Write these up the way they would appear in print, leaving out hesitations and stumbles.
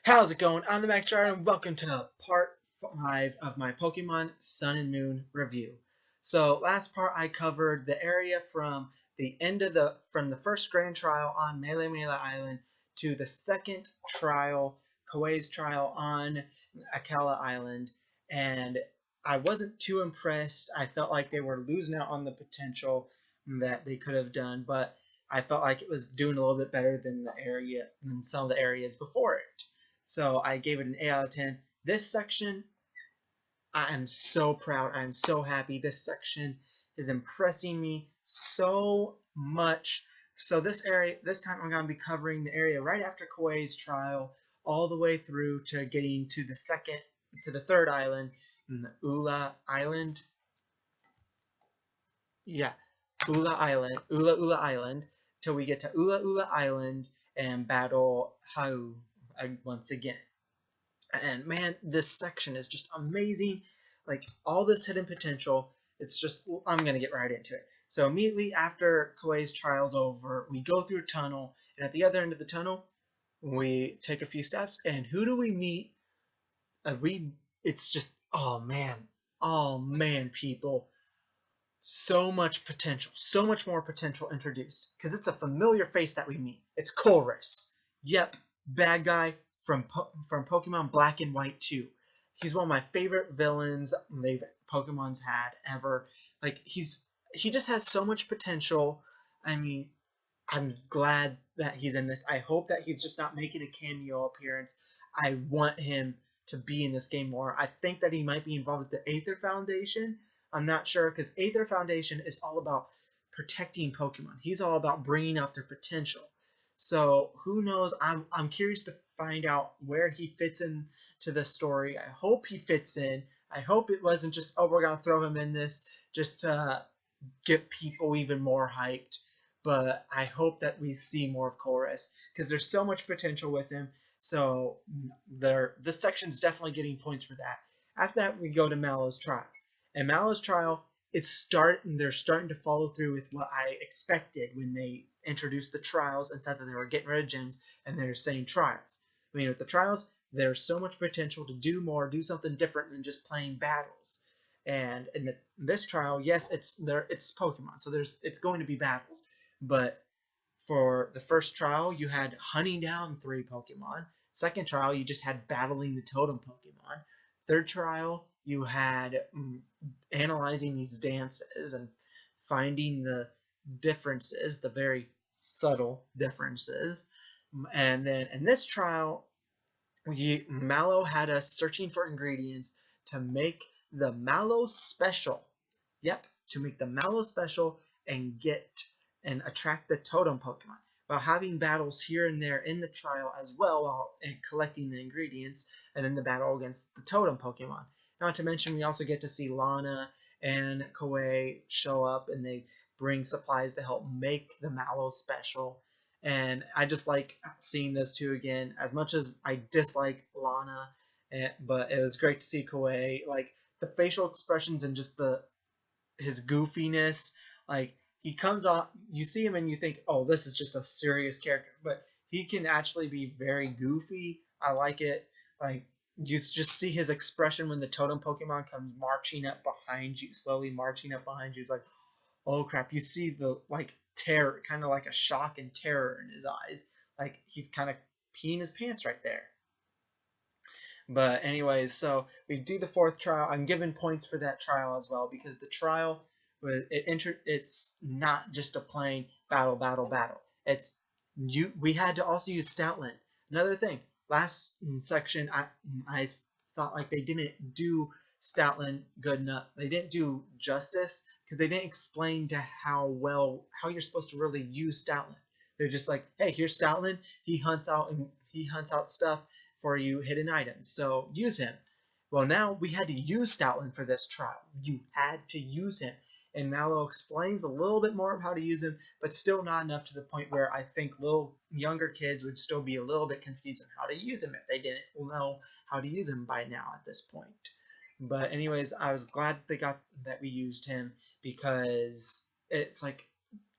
How's it going? I'm the MaxxiWriter and welcome to part 5 of my Pokemon Sun and Moon review. So last part I covered the area from the first grand trial on Melemele Island to the second trial, Kiawe's trial on Akala Island, and I wasn't too impressed. I felt like they were losing out on the potential that they could have done, but I felt like it was doing a little bit better than some of the areas before it. So I gave it an 8 out of 10. This section, I am so proud. I am so happy. This section is impressing me so much. So this time I'm going to be covering the area right after Kiawe's trial, all the way through to getting to the third island, Ula Island. Yeah, Ula'ula Island, till we get to Ula'ula Island and battle Hau once again. And man, this section is just amazing. Like all this hidden potential, it's just, I'm gonna get right into it. So immediately after Kiawe's trial's over, we go through a tunnel, and at the other end of the tunnel, we take a few steps, and who do we meet? It's just, oh man, people, so much potential, so much more potential introduced, because it's a familiar face that we meet. It's Chorus. Yep, bad guy from Pokemon Black and White 2. He's one of my favorite villains Pokemon's had ever. Like he just has so much potential. I mean, I'm glad that he's in this. I hope that he's just not making a cameo appearance. I want him to be in this game more. I think that he might be involved with the Aether Foundation. I'm not sure, because Aether Foundation is all about protecting Pokemon. He's all about bringing out their potential. So who knows? I'm curious to find out where he fits into the story. I hope he fits in. I hope it wasn't just, oh, we're gonna throw him in this just to get people even more hyped. But I hope that we see more of Chorus, because there's so much potential with him. So this section's definitely getting points for that. After that, we go to Mallow's trial. And Mallow's trial, they're starting to follow through with what I expected when they introduced the trials and said that they were getting rid of gyms, and they're saying trials. I mean, with the trials, there's so much potential to do more, do something different than just playing battles. And in this trial, yes, it's Pokemon, so it's going to be battles. But for the first trial, you had hunting down 3 Pokemon. Second trial, you just had battling the totem Pokemon. Third trial, you had analyzing these dances and finding the differences, the very subtle differences. And then in this trial, Mallow had us searching for ingredients to make the Mallow Special. Yep, to make the Mallow Special and attract the totem Pokemon, while having battles here and there in the trial as well, while collecting the ingredients, and then the battle against the totem Pokemon. Not to mention, we also get to see Lana and Kiawe show up, and they bring supplies to help make the Mallow Special. And I just like seeing those two again, as much as I dislike Lana, but it was great to see Kiawe. Like the facial expressions and just his goofiness, like he comes off, you see him and you think, oh, this is just a serious character, but he can actually be very goofy. I like it. Like you just see his expression when the totem Pokemon comes marching up behind you, slowly marching up behind you. It's like, oh crap! You see the terror, kind of like a shock and terror in his eyes, like he's kind of peeing his pants right there. But anyways, so we do the 4th trial. I'm giving points for that trial as well, because the trial it's not just a plain battle. We had to also use Stoutland. Another thing, last section I thought like they didn't do Stoutland good enough. They didn't do justice, because they didn't explain to how you're supposed to really use Stoutland. They're just like, hey, here's Stoutland. He hunts out stuff for you, hidden items. So use him. Well, now we had to use Stoutland for this trial. You had to use him. And Mallow explains a little bit more of how to use him, but still not enough to the point where I think younger kids would still be a little bit confused on how to use him if they didn't know how to use him by now at this point. But anyways, I was glad that we used him, because it's like,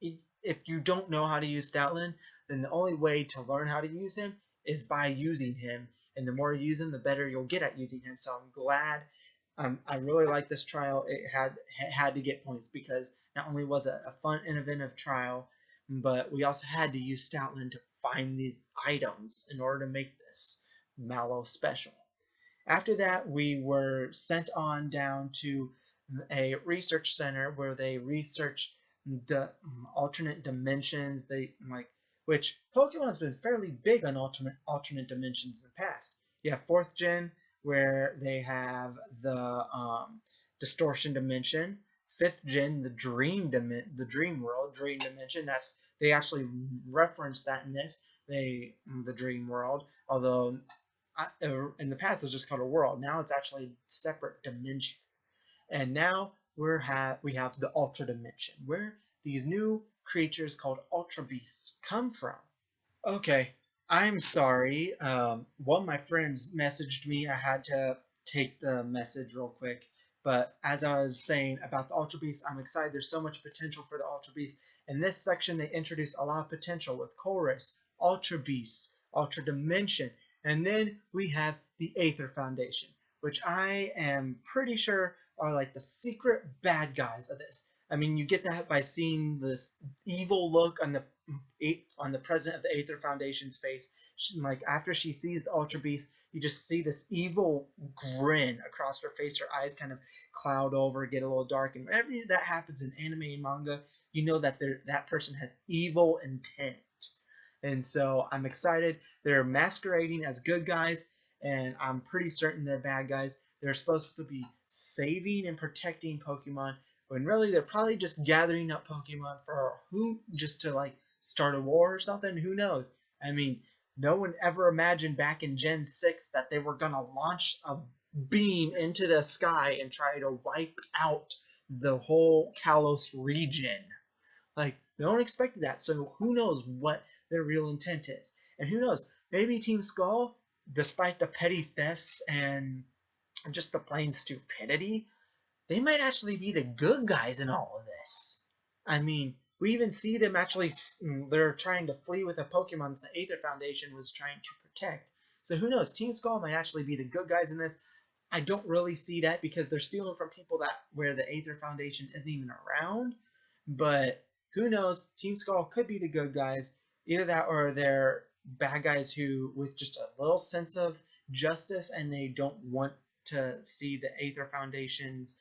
if you don't know how to use Stoutland, then the only way to learn how to use him is by using him. and the more you use him, the better you'll get at using him. So I'm glad. I really like this trial. It had to get points because not only was it a fun, innovative trial, but we also had to use Stoutland to find the items in order to make this Mallow special. After that, we were sent on down to a research center where they research alternate dimensions. Which Pokemon's been fairly big on alternate dimensions in the past. You have 4th gen where they have the distortion dimension. 5th gen, the dream world, dream dimension. They actually reference that in this. The dream world, although in the past it was just called a world. Now it's actually a separate dimension. And now we have the Ultra Dimension, where these new creatures called Ultra Beasts come from. Okay, I'm sorry. One of my friends messaged me. I had to take the message real quick. But as I was saying about the Ultra Beasts, I'm excited. There's so much potential for the Ultra Beasts. In this section, they introduce a lot of potential with Chorus, Ultra Beasts, Ultra Dimension, and then we have the Aether Foundation, which I am pretty sure are like the secret bad guys of this. I mean, you get that by seeing this evil look on the president of the Aether Foundation's face. Like after she sees the Ultra Beast, you just see this evil grin across her face. Her eyes kind of cloud over, get a little dark, and whenever that happens in anime and manga, you know that that person has evil intent. And so I'm excited. They're masquerading as good guys, and I'm pretty certain they're bad guys. They're supposed to be saving and protecting Pokemon, when really they're probably just gathering up Pokemon for just to like start a war or something. Who knows? I mean, no one ever imagined back in Gen 6 that they were gonna launch a beam into the sky and try to wipe out the whole Kalos region. Like, no one expected that. So who knows what their real intent is? And who knows? Maybe Team Skull, despite the petty thefts and just the plain stupidity, they might actually be the good guys in all of this. I mean, we even see them actually, they're trying to flee with a Pokemon that the Aether Foundation was trying to protect. So who knows? Team Skull might actually be the good guys in this. I don't really see that because they're stealing from people where the Aether Foundation isn't even around. But who knows? Team Skull could be the good guys. Either that or they're bad guys who, with just a little sense of justice, and they don't want to see the Aether Foundation's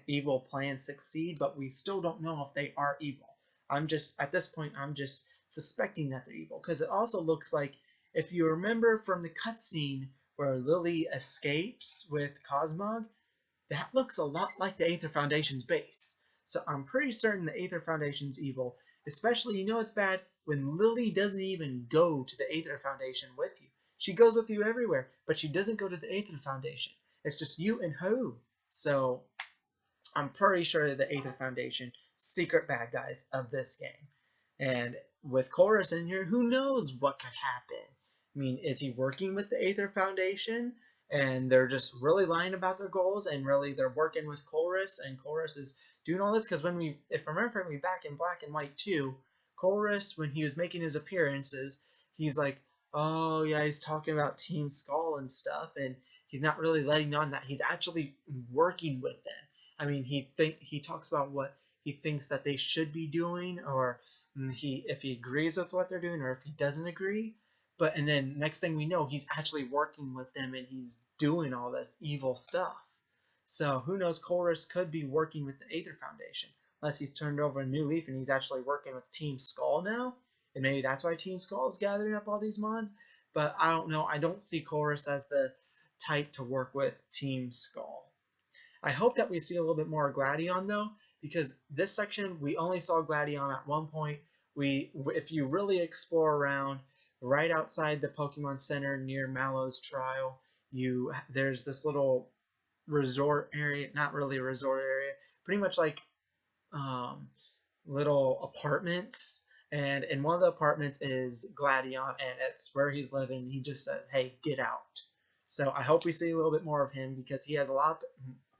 evil plan succeed, but we still don't know if they are evil. At this point, I'm just suspecting that they're evil, because it also looks like, if you remember from the cutscene where Lily escapes with Cosmog, that looks a lot like the Aether Foundation's base. So I'm pretty certain the Aether Foundation's evil, especially, you know it's bad when Lily doesn't even go to the Aether Foundation with you. She goes with you everywhere, but she doesn't go to the Aether Foundation. It's just you and her. So I'm pretty sure the Aether Foundation, secret bad guys of this game. And with Chorus in here, who knows what could happen? I mean, is he working with the Aether Foundation and they're just really lying about their goals, and really they're working with Chorus, and Chorus is doing all this? Because if I remember correctly, back in Black and White 2, Chorus, when he was making his appearances, he's like, oh yeah, he's talking about Team Skull and stuff, and he's not really letting on that he's actually working with them. I mean, he talks about what he thinks that they should be doing, or if he agrees with what they're doing, or if he doesn't agree. And then next thing we know, he's actually working with them, and he's doing all this evil stuff. So who knows? Chorus could be working with the Aether Foundation, unless he's turned over a new leaf and he's actually working with Team Skull now, and maybe that's why Team Skull is gathering up all these mons. But I don't know. I don't see Chorus as the type to work with Team Skull. I hope that we see a little bit more Gladion though, because this section we only saw Gladion at one point. If you really explore around, right outside the Pokemon Center near Mallow's trial, there's this little resort area, not really a resort area, pretty much like little apartments, and in one of the apartments is Gladion, and it's where he's living. He just says, hey, get out. So I hope we see a little bit more of him, because he has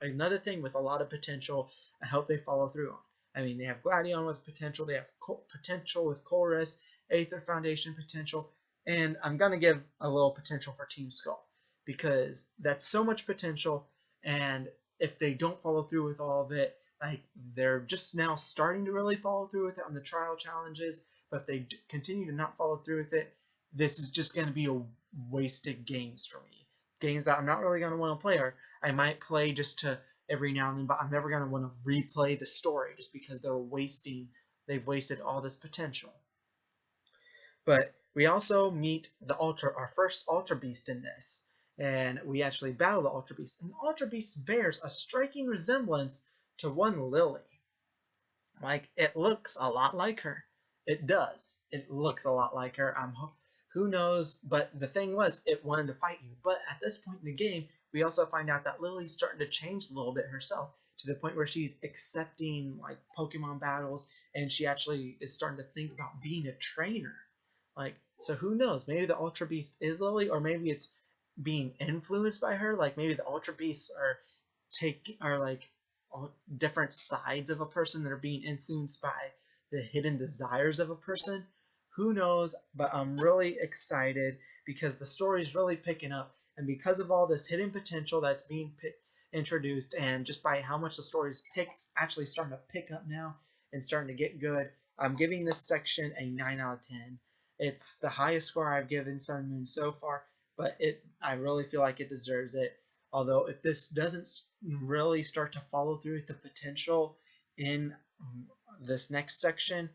another thing with a lot of potential. I hope they follow through on. I mean, they have Gladion with potential, they have potential with Chorus, Aether Foundation potential, and I'm going to give a little potential for Team Skull. because that's so much potential, and if they don't follow through with all of it, like they're just now starting to really follow through with it on the trial challenges, but if they continue to not follow through with it, this is just going to be a wasted games for me. Games that I'm not really going to want to play, or I might play just to every now and then, but I'm never going to want to replay the story just because they've wasted all this potential. But we also meet our first Ultra Beast in this, and we actually battle the Ultra Beast. And the Ultra Beast bears a striking resemblance to one Lily. Like, it looks a lot like her. It does. It looks a lot like her. Who knows? But the thing was, it wanted to fight you. But at this point in the game, we also find out that Lily's starting to change a little bit herself, to the point where she's accepting like Pokemon battles, and she actually is starting to think about being a trainer. Like, so who knows? Maybe the Ultra Beast is Lily, or maybe it's being influenced by her. Like maybe the Ultra Beasts are like different sides of a person that are being influenced by the hidden desires of a person. Who knows? But I'm really excited because the story is really picking up, and because of all this hidden potential that's being introduced, and just by how much the story is actually starting to pick up now and starting to get good, I'm giving this section a 9 out of 10. It's the highest score I've given Sun and Moon so far, but I really feel like it deserves it. Although if this doesn't really start to follow through with the potential in this next section,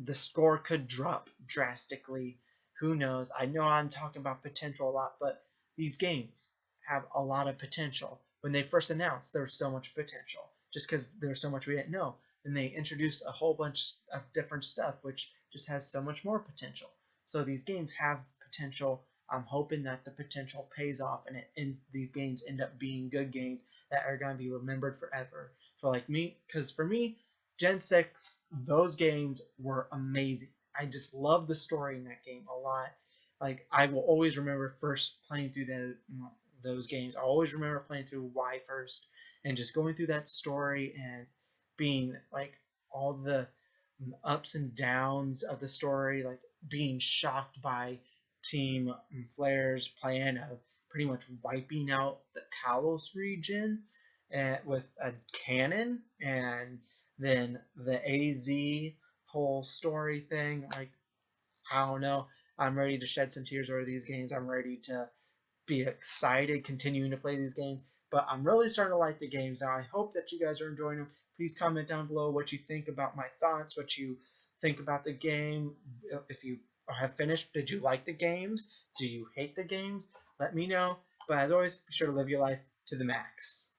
the score could drop drastically. Who knows? I know I'm talking about potential a lot, but these games have a lot of potential. When they first announced, there was so much potential, just because there was so much we didn't know. And they introduced a whole bunch of different stuff, which just has so much more potential. So these games have potential. I'm hoping that the potential pays off, and these games end up being good games that are going to be remembered forever. For like me, because for me, Gen 6, those games were amazing. I just love the story in that game a lot. Like, I will always remember first playing through those games. I always remember playing through Y first and just going through that story and being like all the ups and downs of the story, like being shocked by Team Flair's plan of pretty much wiping out the Kalos region with a cannon, and then the AZ whole story thing. Like, I don't know. I'm ready to shed some tears over these games. I'm ready to be excited continuing to play these games. But I'm really starting to like the games now. I hope that you guys are enjoying them. Please comment down below what you think about my thoughts, what you think about the game. If you have finished, did you like the games? Do you hate the games? Let me know. But as always, be sure to live your life to the max.